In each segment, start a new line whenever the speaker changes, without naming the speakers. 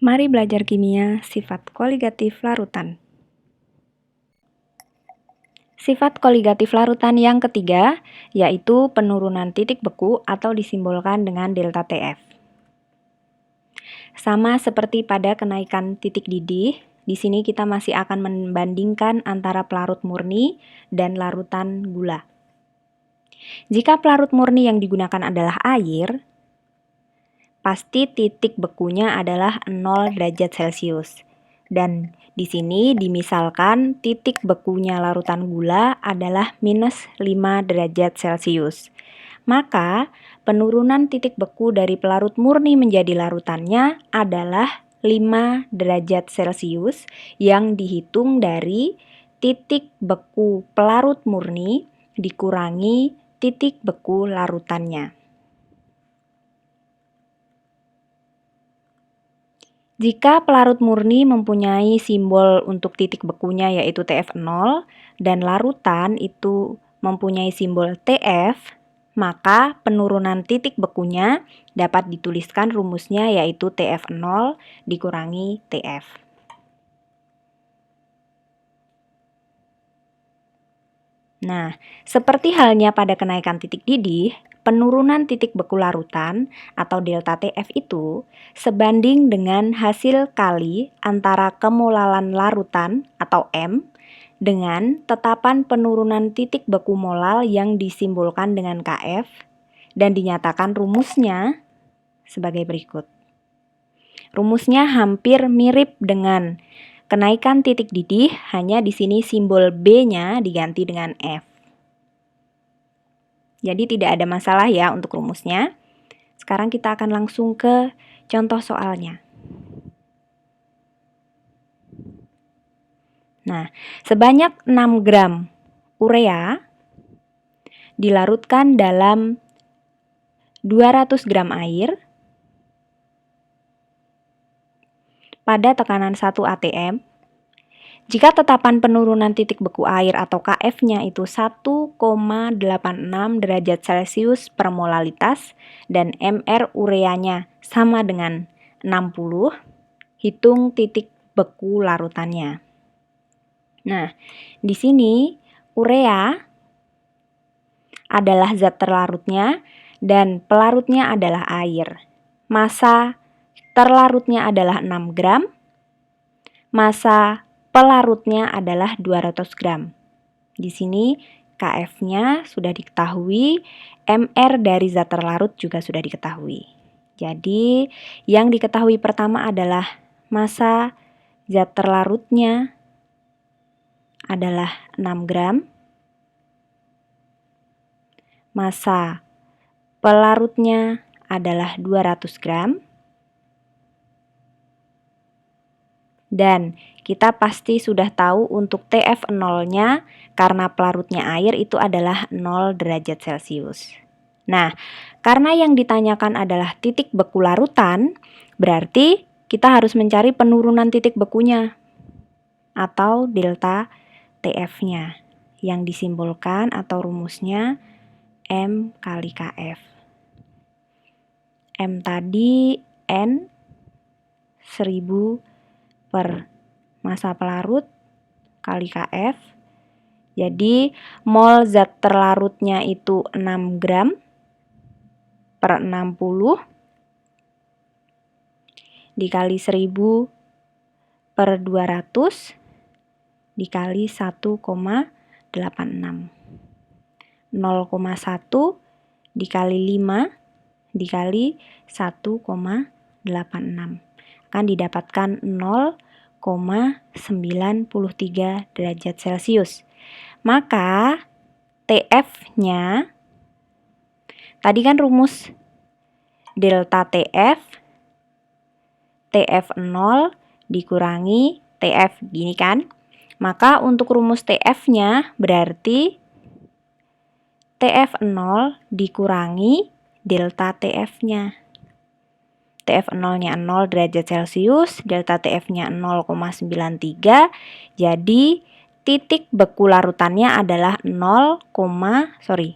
Mari belajar kimia sifat koligatif larutan. Sifat koligatif larutan yang ketiga, yaitu penurunan titik beku atau disimbolkan dengan delta TF. Sama seperti pada kenaikan titik didih, di sini kita masih akan membandingkan antara pelarut murni dan larutan gula. Jika pelarut murni yang digunakan adalah air, pasti titik bekunya adalah 0 derajat Celcius. Dan di sini dimisalkan titik bekunya larutan gula adalah minus 5 derajat Celcius. Maka penurunan titik beku dari pelarut murni menjadi larutannya adalah 5 derajat Celcius yang dihitung dari titik beku pelarut murni dikurangi titik beku larutannya. Jika pelarut murni mempunyai simbol untuk titik bekunya yaitu TF0 dan larutan itu mempunyai simbol TF, maka penurunan titik bekunya dapat dituliskan rumusnya yaitu TF0 dikurangi TF. Nah, seperti halnya pada kenaikan titik didih, penurunan titik beku larutan atau delta TF itu sebanding dengan hasil kali antara kemolalan larutan atau M dengan tetapan penurunan titik beku molal yang disimbolkan dengan KF dan dinyatakan rumusnya sebagai berikut. Rumusnya hampir mirip dengan kenaikan titik didih, hanya di sini simbol B-nya diganti dengan F. Jadi tidak ada masalah ya untuk rumusnya. Sekarang kita akan langsung ke contoh soalnya. Nah, sebanyak 6 gram urea dilarutkan dalam 200 gram air pada tekanan 1 atm. Jika tetapan penurunan titik beku air atau KF-nya itu 1,86 derajat Celcius per molalitas dan MR ureanya sama dengan 60, hitung titik beku larutannya. Nah, di sini urea adalah zat terlarutnya dan pelarutnya adalah air. Massa terlarutnya adalah 6 gram, massa pelarutnya adalah 200 gram. Di sini KF-nya sudah diketahui, MR dari zat terlarut juga sudah diketahui. Jadi, yang diketahui pertama adalah massa zat terlarutnya adalah 6 gram, massa pelarutnya adalah 200 gram, dan kita pasti sudah tahu untuk TF0-nya karena pelarutnya air itu adalah 0 derajat Celcius. Nah, karena yang ditanyakan adalah titik beku larutan, berarti kita harus mencari penurunan titik bekunya atau delta TF-nya yang disimbolkan atau rumusnya M kali KF. M tadi N 1000 per massa pelarut kali KF. Jadi mol zat terlarutnya itu 6 gram per 60 dikali 1000 per 200 dikali 1,86. 0,1 dikali 5 dikali 1,86 akan didapatkan 0,93 derajat Celcius. Maka TF-nya tadi kan rumus delta TF TF0 dikurangi TF gini kan. Maka untuk rumus TF-nya berarti TF0 dikurangi delta TF-nya. TF0-nya 0 derajat Celcius, delta TF-nya 0,93, jadi titik beku larutannya adalah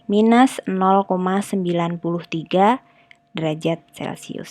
minus 0,93 derajat Celcius.